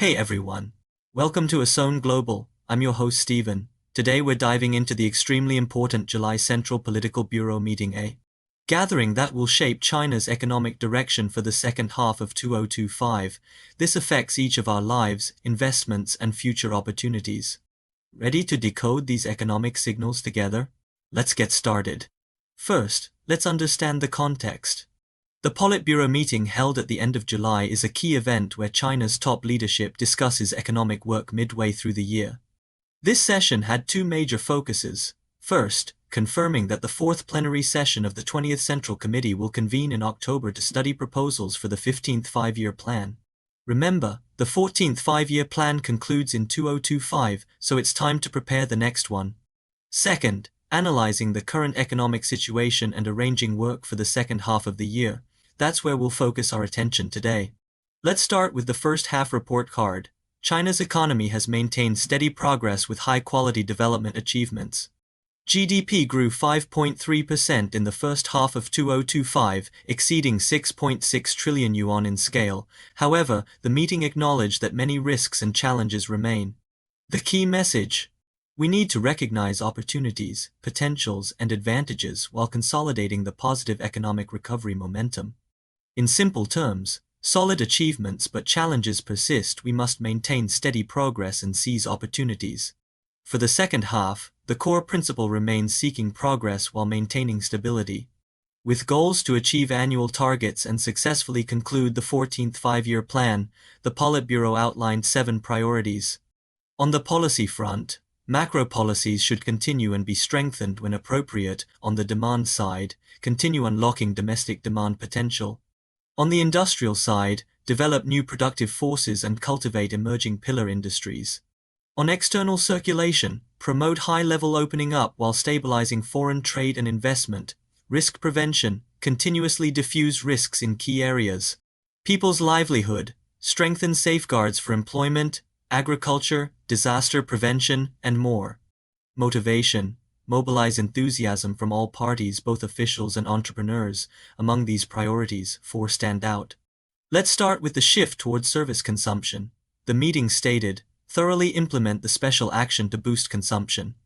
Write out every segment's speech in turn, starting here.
Hey everyone. Welcome to Ason Global. I'm your host Steven. Today we're diving into the extremely important July Central Political Bureau meeting A gathering that will shape China's economic direction for the second half of 2025. This affects each of our lives, investments, and future opportunities. Ready to decode these economic signals together? Let's get started. First, let's understand the context. The Politburo meeting held at the end of July is a key event where China's top leadership discusses economic work midway through the year. This session had two major focuses. First, confirming that the fourth plenary session of the 20th Central Committee will convene in October to study proposals for the 15th five-year plan. Remember, the 14th five-year plan concludes in 2025, so it's time to prepare the next one. Second, analyzing the current economic situation and arranging work for the second half of the year. That's where we'll focus our attention today. Let's start with the first half report card. China's economy has maintained steady progress with high-quality development achievements. GDP grew 5.3% in the first half of 2025, exceeding 6.6 trillion yuan in scale. However, the meeting acknowledged that many risks and challenges remain. The key message: we need to recognize opportunities, potentials, and advantages while consolidating the positive economic recovery momentum. In simple terms, solid achievements but challenges persist. We must maintain steady progress and seize opportunities. For the second half, the core principle remains seeking progress while maintaining stability. With goals to achieve annual targets and successfully conclude the 14th five-year plan, the Politburo outlined 7 priorities. On the policy front, macro policies should continue and be strengthened when appropriate. On the demand side, continue unlocking domestic demand potential. On the industrial side, develop new productive forces and cultivate emerging pillar industries. On external circulation, promote high-level opening up while stabilizing foreign trade and investment. Risk prevention, continuously diffuse risks in key areas. People's livelihood, strengthen safeguards for employment, agriculture, disaster prevention, and more. Motivation, mobilize enthusiasm from all parties, both officials and entrepreneurs. Among these priorities, 4 stand out. Let's start with the shift towards service consumption. The meeting stated, thoroughly implement the special action to boost consumption.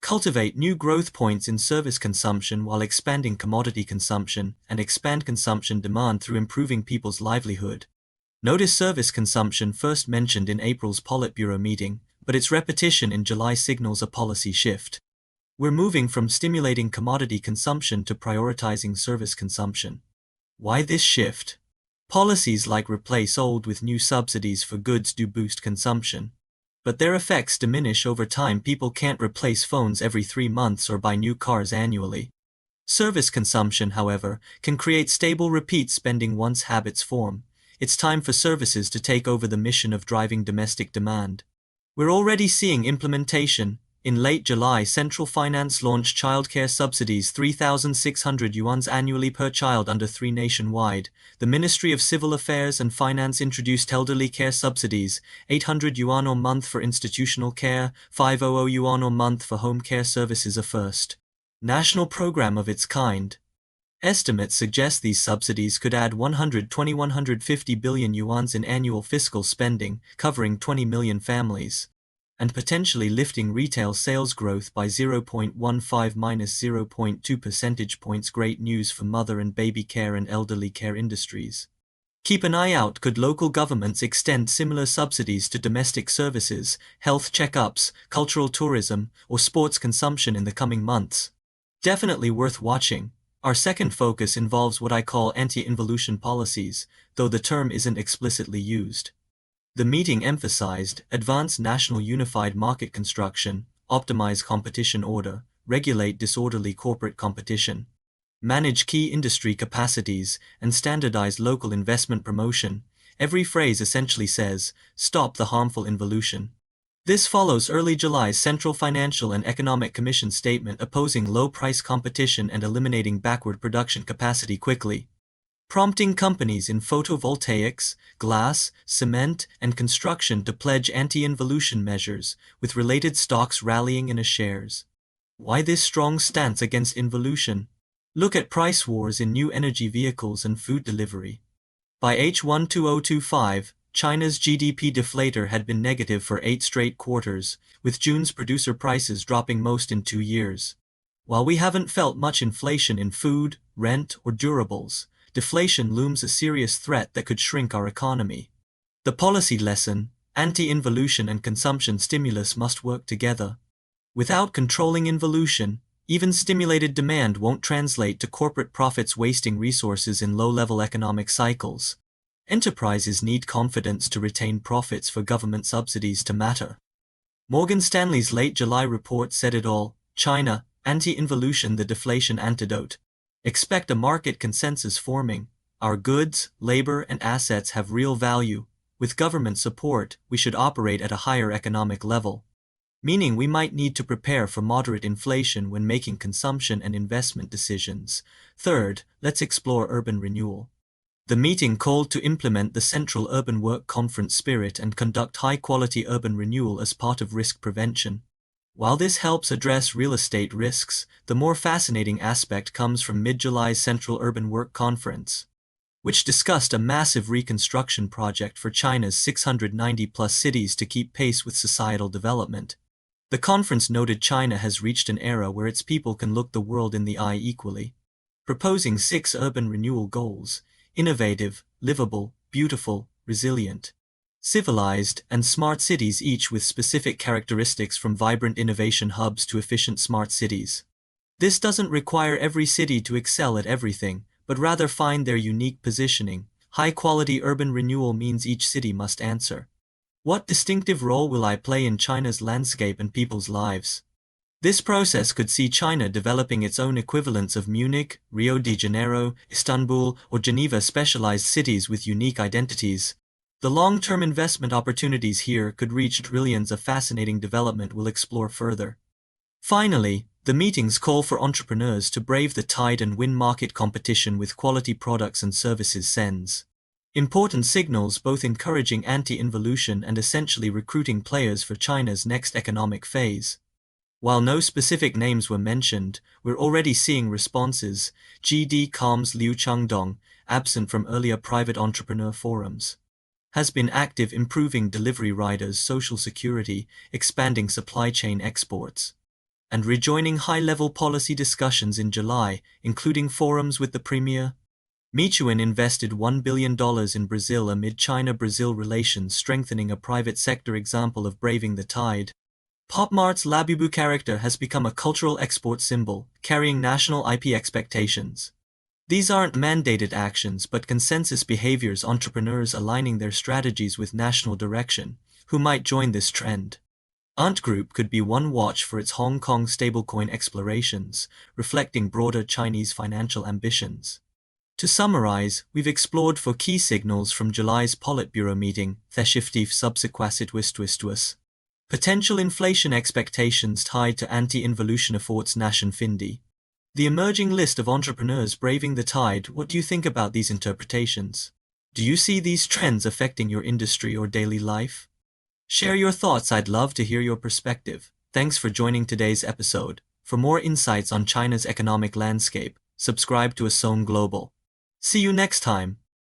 Cultivate new growth points in service consumption while expanding commodity consumption, and expand consumption demand through improving people's livelihood. Notice service consumption first mentioned in April's Politburo meeting, but its repetition in July signals a policy shift. We're moving from stimulating commodity consumption to prioritizing service consumption. Why this shift? Policies like replace old with new subsidies for goods do boost consumption. But their effects diminish over time. People can't replace phones every 3 months or buy new cars annually. Service consumption, however, can create stable repeat spending once habits form. It's time for services to take over the mission of driving domestic demand. We're already seeing implementation. In late July, Central Finance launched childcare subsidies 3,600 yuan annually per child under 3 nationwide. The Ministry of Civil Affairs and Finance introduced elderly care subsidies, 800 yuan a month for institutional care, 500 yuan a month for home care services, a first national program of its kind. Estimates suggest these subsidies could add 150 billion yuan in annual fiscal spending, covering 20 million families, and potentially lifting retail sales growth by 0.15–0.2 percentage points. Great news for mother and baby care and elderly care industries. Keep an eye out. Could local governments extend similar subsidies to domestic services, health checkups, cultural tourism, or sports consumption in the coming months? Definitely worth watching. Our second focus involves what I call anti-involution policies, though the term isn't explicitly used. The meeting emphasized advance national unified market construction, optimize competition order, regulate disorderly corporate competition, manage key industry capacities, and standardize local investment promotion. Every phrase essentially says, stop the harmful involution. This follows early July's Central Financial and Economic Commission statement opposing low-price competition and eliminating backward production capacity quickly, prompting companies in photovoltaics, glass, cement, and construction to pledge anti-involution measures, with related stocks rallying in a shares. Why this strong stance against involution? Look at price wars in new energy vehicles and food delivery. By H1 2025, China's GDP deflator had been negative for 8 straight quarters, with June's producer prices dropping most in 2 years. While we haven't felt much inflation in food, rent, or durables, deflation looms a serious threat that could shrink our economy. The policy lesson: anti-involution and consumption stimulus must work together. Without controlling involution, even stimulated demand won't translate to corporate profits wasting resources in low-level economic cycles. Enterprises need confidence to retain profits for government subsidies to matter. Morgan Stanley's late July report said it all: China, anti-involution, the deflation antidote. Expect a market consensus forming. Our goods, labor, and assets have real value. With government support, we should operate at a higher economic level. Meaning we might need to prepare for moderate inflation when making consumption and investment decisions. Third, let's explore urban renewal. The meeting called to implement the Central Urban Work Conference spirit and conduct high-quality urban renewal as part of risk prevention. While this helps address real estate risks, the more fascinating aspect comes from mid-July's Central Urban Work Conference, which discussed a massive reconstruction project for China's 690-plus cities to keep pace with societal development. The conference noted China has reached an era where its people can look the world in the eye equally, proposing 6 urban renewal goals: innovative, livable, beautiful, resilient, civilized, and smart cities, each with specific characteristics from vibrant innovation hubs to efficient smart cities. This doesn't require every city to excel at everything, but rather find their unique positioning. High-quality urban renewal means each city must answer: what distinctive role will I play in China's landscape and people's lives? This process could see China developing its own equivalents of Munich, Rio de Janeiro, Istanbul, or Geneva, specialized cities with unique identities. The long-term investment opportunities here could reach trillions. A fascinating development we'll explore further. Finally, the meetings call for entrepreneurs to brave the tide and win market competition with quality products and services. Sends important signals, both encouraging anti-involution and essentially recruiting players for China's next economic phase. While no specific names were mentioned, we're already seeing responses. GD.com's Liu Changdong, absent from earlier private entrepreneur forums, has been active improving delivery riders' social security, expanding supply chain exports, and rejoining high-level policy discussions in July, including forums with the Premier. Michuan invested $1 billion in Brazil amid China-Brazil relations strengthening, a private sector example of braving the tide. Popmart's Labubu character has become a cultural export symbol, carrying national IP expectations. These aren't mandated actions but consensus behaviors, entrepreneurs aligning their strategies with national direction. Who might join this trend? Ant Group could be one. Watch for its Hong Kong stablecoin explorations, reflecting broader Chinese financial ambitions. To summarize, we've explored 4 key signals from July's Politburo meeting: theshiftif subsequasitwistwistus. Potential inflation expectations tied to anti-involution efforts nation Findi. The emerging list of entrepreneurs braving the tide. What do you think about these interpretations? Do you see these trends affecting your industry or daily life? Share your thoughts. I'd love to hear your perspective. Thanks for joining today's episode. For more insights on China's economic landscape, subscribe to Ason Global. See you next time.